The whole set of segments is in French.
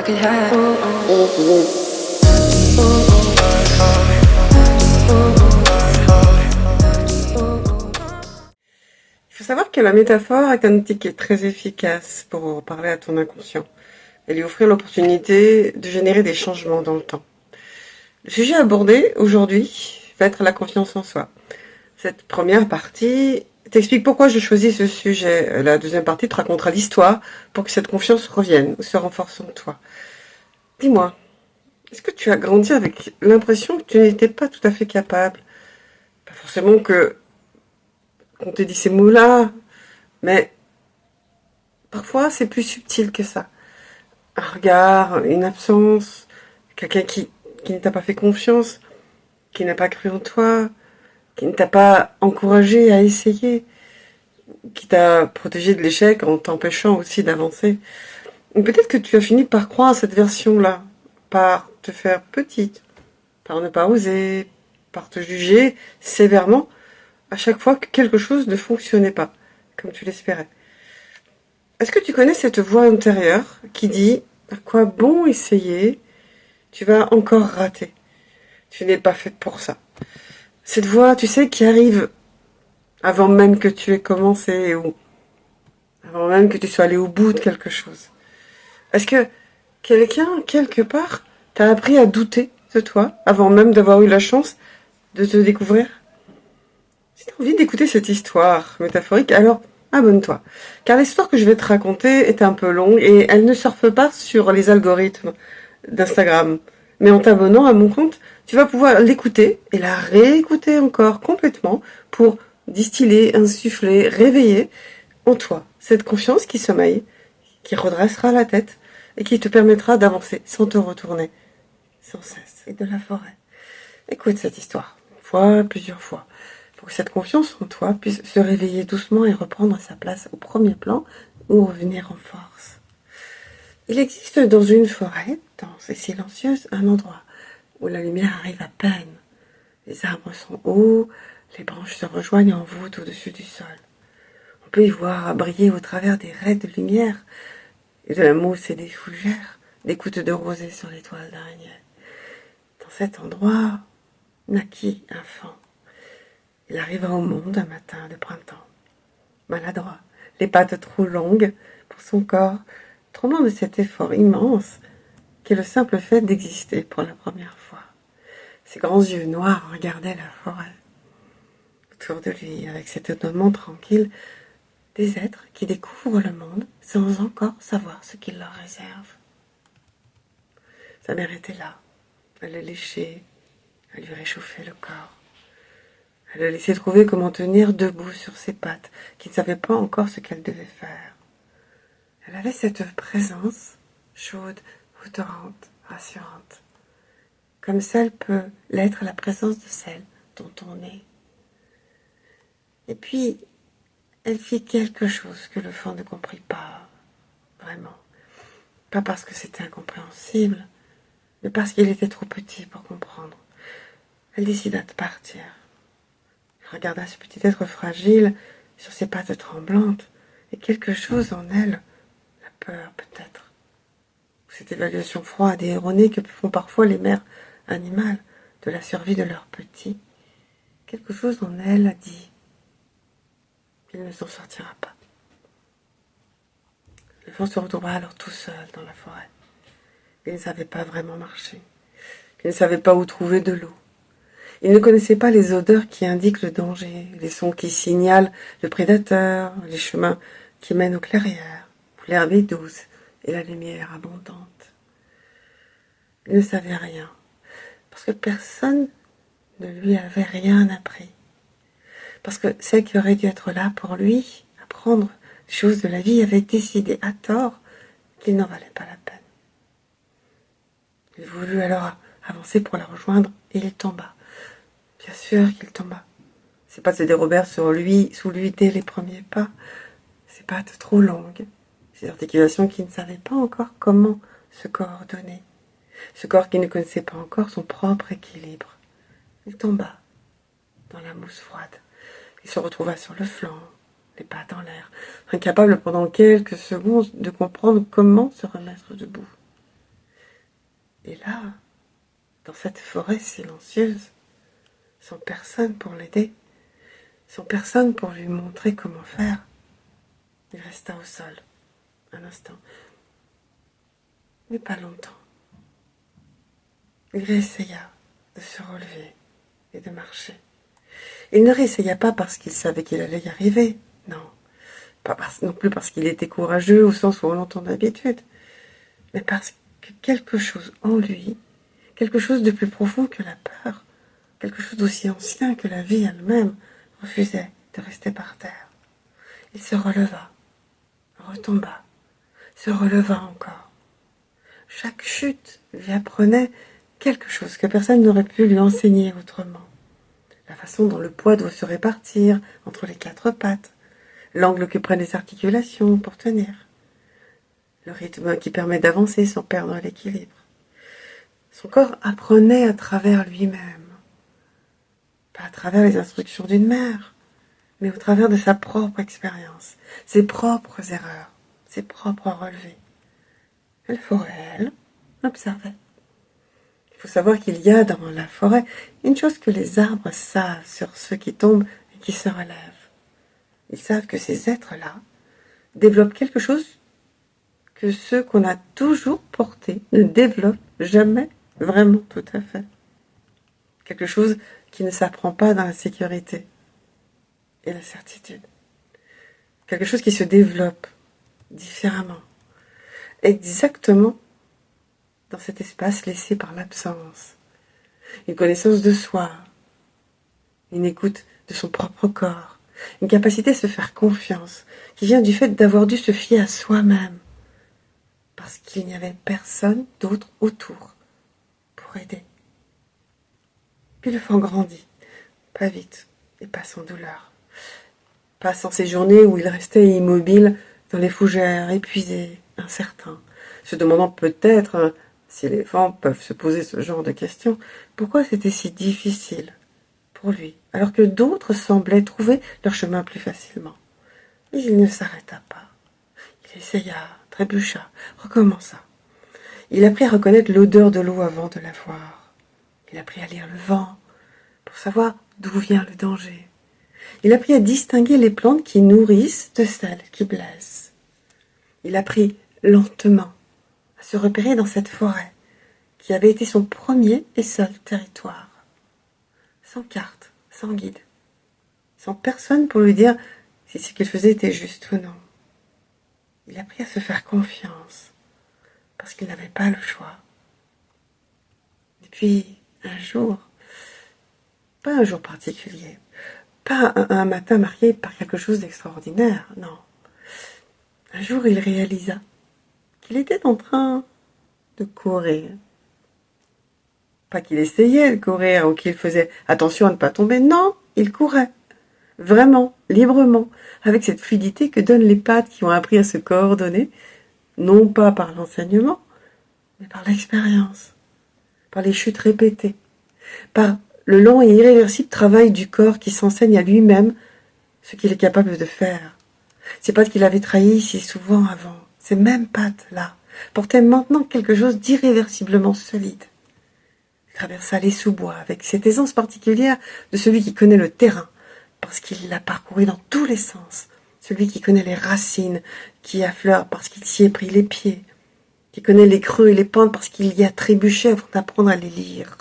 could have. Il faut savoir que la métaphore est un outil qui est très efficace pour parler à ton inconscient et lui offrir l'opportunité de générer des changements dans le temps. Le sujet abordé aujourd'hui va être la confiance en soi. Cette première partie t'explique pourquoi je choisis ce sujet. La deuxième partie te racontera l'histoire pour que cette confiance revienne ou se renforce en toi. Dis-moi, est-ce que tu as grandi avec l'impression que tu n'étais pas tout à fait capable? Pas forcément qu'on te dit ces mots-là, mais parfois c'est plus subtil que ça. Un regard, une absence, quelqu'un qui ne t'a pas fait confiance, qui n'a pas cru en toi, qui ne t'a pas encouragé à essayer, qui t'a protégé de l'échec en t'empêchant aussi d'avancer. Peut-être que tu as fini par croire à cette version-là, par te faire petite, par ne pas oser, par te juger sévèrement à chaque fois que quelque chose ne fonctionnait pas, comme tu l'espérais. Est-ce que tu connais cette voix intérieure qui dit « À quoi bon essayer? Tu vas encore rater. Tu n'es pas faite pour ça. » Cette voix, tu sais, qui arrive avant même que tu aies commencé ou avant même que tu sois allé au bout de quelque chose. Est-ce que quelqu'un, quelque part, t'a appris à douter de toi avant même d'avoir eu la chance de te découvrir? Si tu as envie d'écouter cette histoire métaphorique, alors abonne-toi. Car l'histoire que je vais te raconter est un peu longue et elle ne surfe pas sur les algorithmes d'Instagram. Mais en t'abonnant à mon compte, tu vas pouvoir l'écouter et la réécouter encore complètement pour distiller, insuffler, réveiller en toi cette confiance qui sommeille, qui redressera la tête et qui te permettra d'avancer sans te retourner, sans cesse. Et de la forêt. Écoute cette histoire, plusieurs fois, pour que cette confiance en toi puisse se réveiller doucement et reprendre sa place au premier plan ou revenir en force. Il existe dans une forêt, dense et silencieuse, un endroit où la lumière arrive à peine. Les arbres sont hauts, les branches se rejoignent en voûte au-dessus du sol. On peut y voir briller au travers des raies de lumière, et de la mousse et des fougères, des gouttes de rosée sur les toiles d'araignée. Dans cet endroit naquit un faon. Il arriva au monde un matin de printemps. Maladroit, les pattes trop longues pour son corps, trop loin de cet effort immense qu'est le simple fait d'exister pour la première fois. Ses grands yeux noirs regardaient la forêt. Autour de lui, avec cet étonnement tranquille, des êtres qui découvrent le monde sans encore savoir ce qu'il leur réserve. Sa mère était là. Elle le léchait, elle lui réchauffait le corps. Elle le laissait trouver comment tenir debout sur ses pattes, qui ne savait pas encore ce qu'elle devait faire. Elle avait cette présence chaude, odorante, rassurante, comme celle peut l'être la présence de celle dont on est. Et puis, elle fit quelque chose que le faon ne comprit pas vraiment. Pas parce que c'était incompréhensible, mais parce qu'il était trop petit pour comprendre. Elle décida de partir. Elle regarda ce petit être fragile sur ses pattes tremblantes, et quelque chose en elle, la peur peut-être, ou cette évaluation froide et erronée que font parfois les mères animales de la survie de leurs petits, quelque chose en elle a dit qu'il ne s'en sortira pas. Le faon se retrouva alors tout seul dans la forêt. Il ne savait pas vraiment marcher. Il ne savait pas où trouver de l'eau. Il ne connaissait pas les odeurs qui indiquent le danger, les sons qui signalent le prédateur, les chemins qui mènent aux clairières, où l'herbe est douce et la lumière abondante. Il ne savait rien, parce que personne ne lui avait rien appris. Parce que celle qui aurait dû être là pour lui, apprendre les choses de la vie, avait décidé à tort qu'il n'en valait pas la peine. Il voulut alors avancer pour la rejoindre et il tomba. Bien sûr qu'il tomba. Ses pattes se dérobèrent sous lui dès les premiers pas. Ses pattes trop longues, ses articulations qui ne savaient pas encore comment se coordonner. Ce corps qui ne connaissait pas encore son propre équilibre. Il tomba dans la mousse froide. Il se retrouva sur le flanc, les pattes en l'air, incapable pendant quelques secondes de comprendre comment se remettre debout. Et là, dans cette forêt silencieuse, sans personne pour l'aider, sans personne pour lui montrer comment faire, il resta au sol, un instant, mais pas longtemps. Il réessaya de se relever et de marcher. Il ne réessaya pas parce qu'il savait qu'il allait y arriver, non, non plus parce qu'il était courageux au sens où on l'entend d'habitude, mais parce que quelque chose en lui, quelque chose de plus profond que la peur, quelque chose d'aussi ancien que la vie elle-même, refusait de rester par terre. Il se releva, retomba, se releva encore. Chaque chute lui apprenait quelque chose que personne n'aurait pu lui enseigner autrement. La façon dont le poids doit se répartir entre les 4 pattes, l'angle que prennent les articulations pour tenir, le rythme qui permet d'avancer sans perdre l'équilibre. Son corps apprenait à travers lui-même, pas à travers les instructions d'une mère, mais au travers de sa propre expérience, ses propres erreurs, ses propres relevés. La forêt, elle, observait. Il faut savoir qu'il y a dans la forêt une chose que les arbres savent sur ceux qui tombent et qui se relèvent. Ils savent que ces êtres-là développent quelque chose que ceux qu'on a toujours portés ne développent jamais vraiment tout à fait. Quelque chose qui ne s'apprend pas dans la sécurité et la certitude. Quelque chose qui se développe différemment. Exactement dans cet espace laissé par l'absence. Une connaissance de soi, une écoute de son propre corps, une capacité à se faire confiance, qui vient du fait d'avoir dû se fier à soi-même, parce qu'il n'y avait personne d'autre autour pour aider. Puis le fan grandit, pas vite et pas sans douleur. Pas sans ces journées où il restait immobile dans les fougères, épuisé, incertain, se demandant peut-être, si les enfants peuvent se poser ce genre de questions, pourquoi c'était si difficile pour lui, alors que d'autres semblaient trouver leur chemin plus facilement. Mais il ne s'arrêta pas. Il essaya, trébucha, recommença. Il apprit à reconnaître l'odeur de l'eau avant de la voir. Il apprit à lire le vent pour savoir d'où vient le danger. Il apprit à distinguer les plantes qui nourrissent de celles qui blessent. Il apprit lentement à se repérer dans cette forêt qui avait été son premier et seul territoire. Sans carte, sans guide, sans personne pour lui dire si ce qu'il faisait était juste ou non. Il apprit à se faire confiance parce qu'il n'avait pas le choix. Et puis, un jour, pas un jour particulier, pas un matin marqué par quelque chose d'extraordinaire, non. Un jour, il réalisa qu'il était en train de courir. Pas qu'il essayait de courir ou qu'il faisait attention à ne pas tomber, non, il courait. Vraiment, librement, avec cette fluidité que donnent les pattes qui ont appris à se coordonner, non pas par l'enseignement, mais par l'expérience, par les chutes répétées, par le lent et irréversible travail du corps qui s'enseigne à lui-même ce qu'il est capable de faire. Ces pattes qu'il avait trahies si souvent avant, ces mêmes pattes-là, portaient maintenant quelque chose d'irréversiblement solide. Il traversa les sous-bois avec cette aisance particulière de celui qui connaît le terrain, parce qu'il l'a parcouru dans tous les sens, celui qui connaît les racines qui affleurent parce qu'il s'y est pris les pieds, qui connaît les creux et les pentes parce qu'il y a trébuché avant d'apprendre à les lire.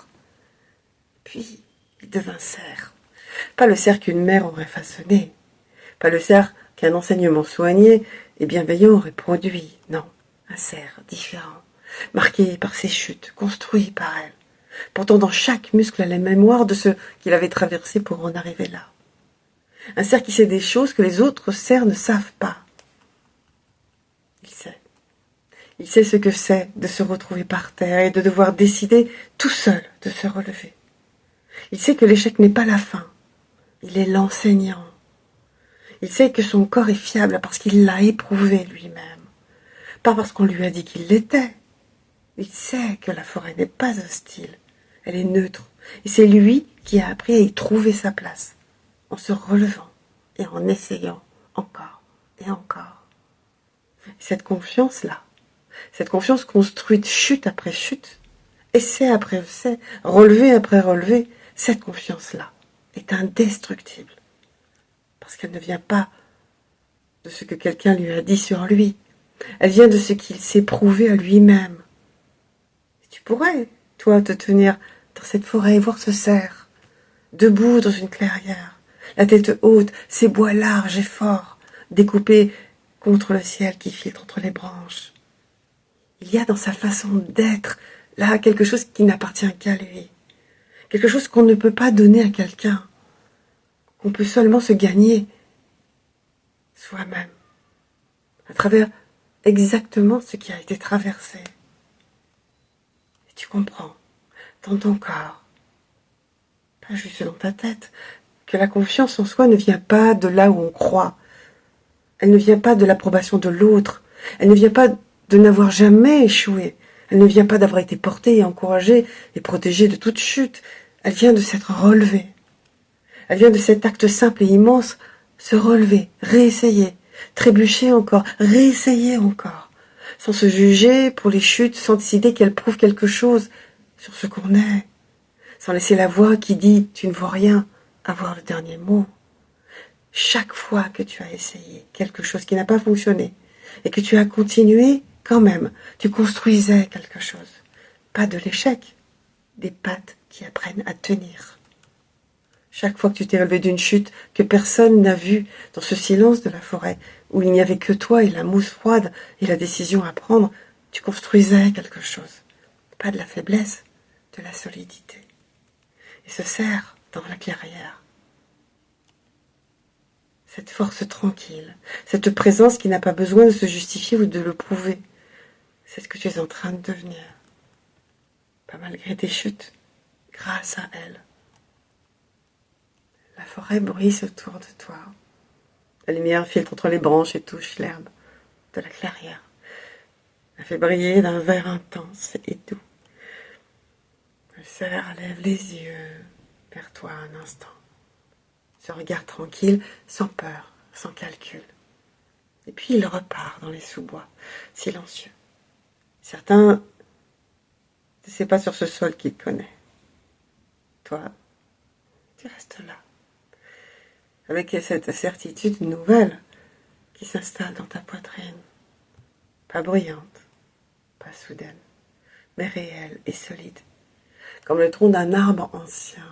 Puis, il devint cerf. Pas le cerf qu'une mère aurait façonné, pas le cerf qu'un enseignement soigné et bienveillant aurait produit, non, un cerf différent, marqué par ses chutes, construit par elle, portant dans chaque muscle la mémoire de ce qu'il avait traversé pour en arriver là. Un cerf qui sait des choses que les autres cerfs ne savent pas. Il sait. Il sait ce que c'est de se retrouver par terre et de devoir décider tout seul de se relever. Il sait que l'échec n'est pas la fin. Il est l'enseignant. Il sait que son corps est fiable parce qu'il l'a éprouvé lui-même. Pas parce qu'on lui a dit qu'il l'était. Il sait que la forêt n'est pas hostile. Elle est neutre. Et c'est lui qui a appris à y trouver sa place, en se relevant et en essayant encore et encore. Et cette confiance-là, cette confiance construite chute après chute, essai après essai, relevé après relevé, cette confiance-là est indestructible. Parce qu'elle ne vient pas de ce que quelqu'un lui a dit sur lui. Elle vient de ce qu'il s'est prouvé à lui-même. Tu pourrais, toi, te tenir dans cette forêt et voir ce cerf, debout dans une clairière, la tête haute, ses bois larges et forts, découpés contre le ciel qui filtre entre les branches. Il y a dans sa façon d'être, là, quelque chose qui n'appartient qu'à lui. Quelque chose qu'on ne peut pas donner à quelqu'un, qu'on peut seulement se gagner soi-même, à travers exactement ce qui a été traversé. Et tu comprends, dans ton corps, pas juste dans ta tête, que la confiance en soi ne vient pas de là où on croit. Elle ne vient pas de l'approbation de l'autre. Elle ne vient pas de n'avoir jamais échoué. Elle ne vient pas d'avoir été portée et encouragée et protégée de toute chute. Elle vient de s'être relevée. Elle vient de cet acte simple et immense, se relever, réessayer, trébucher encore, réessayer encore, sans se juger pour les chutes, sans décider qu'elle prouve quelque chose sur ce qu'on est, sans laisser la voix qui dit « tu ne vaux rien » avoir le dernier mot. Chaque fois que tu as essayé quelque chose qui n'a pas fonctionné et que tu as continué, quand même, tu construisais quelque chose. Pas de l'échec, des pattes qui apprennent à tenir. Chaque fois que tu t'es relevé d'une chute que personne n'a vue dans ce silence de la forêt, où il n'y avait que toi et la mousse froide et la décision à prendre, tu construisais quelque chose. Pas de la faiblesse, de la solidité. Et ce cerf dans la clairière. Cette force tranquille, cette présence qui n'a pas besoin de se justifier ou de le prouver. C'est ce que tu es en train de devenir. Pas malgré tes chutes, grâce à elle. La forêt bruisse autour de toi. La lumière filtre entre les branches et touche l'herbe de la clairière. La fait briller d'un vert intense et doux. Le cerf lève les yeux vers toi un instant. Ce regard tranquille, sans peur, sans calcul. Et puis il repart dans les sous-bois, silencieux. Certains, c'est pas sur ce sol qu'il connaît. Toi, tu restes là, avec cette certitude nouvelle qui s'installe dans ta poitrine. Pas bruyante, pas soudaine, mais réelle et solide, comme le tronc d'un arbre ancien.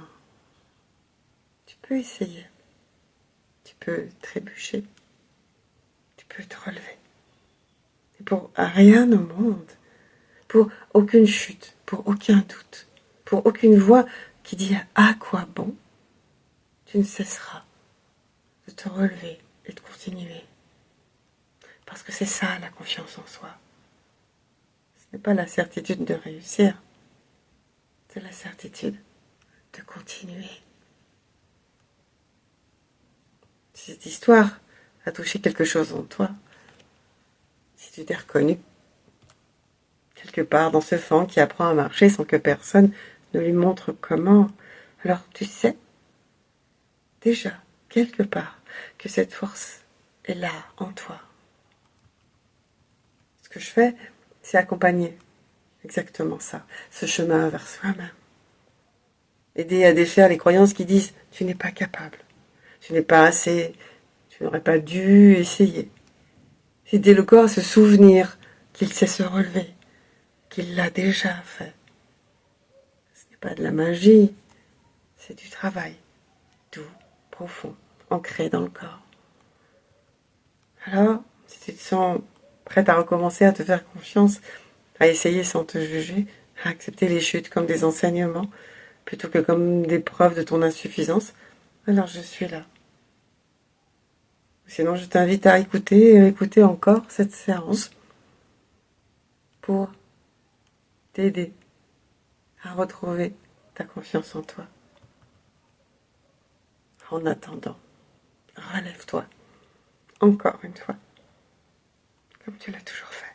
Tu peux essayer, tu peux trébucher, tu peux te relever. Et pour rien au monde, pour aucune chute, pour aucun doute, pour aucune voix qui dit à quoi bon, tu ne cesseras de te relever et de continuer. Parce que c'est ça la confiance en soi. Ce n'est pas la certitude de réussir, c'est la certitude de continuer. Si cette histoire a touché quelque chose en toi, si tu t'es reconnu quelque part dans ce fan qui apprend à marcher sans que personne ne lui montre comment, alors tu sais déjà quelque part que cette force est là en toi. Ce que je fais, c'est accompagner exactement ça, ce chemin vers soi-même. Aider à défaire les croyances qui disent « tu n'es pas capable, tu n'es pas assez, tu n'aurais pas dû essayer ». Aider le corps à se souvenir qu'il sait se relever, qu'il l'a déjà fait. Ce n'est pas de la magie, c'est du travail, doux, profond, ancré dans le corps. Alors, si tu te sens prête à recommencer à te faire confiance, à essayer sans te juger, à accepter les chutes comme des enseignements, plutôt que comme des preuves de ton insuffisance, alors je suis là. Sinon, je t'invite à écouter encore cette séance pour t'aider à retrouver ta confiance en toi. En attendant, relève-toi, encore une fois, comme tu l'as toujours fait.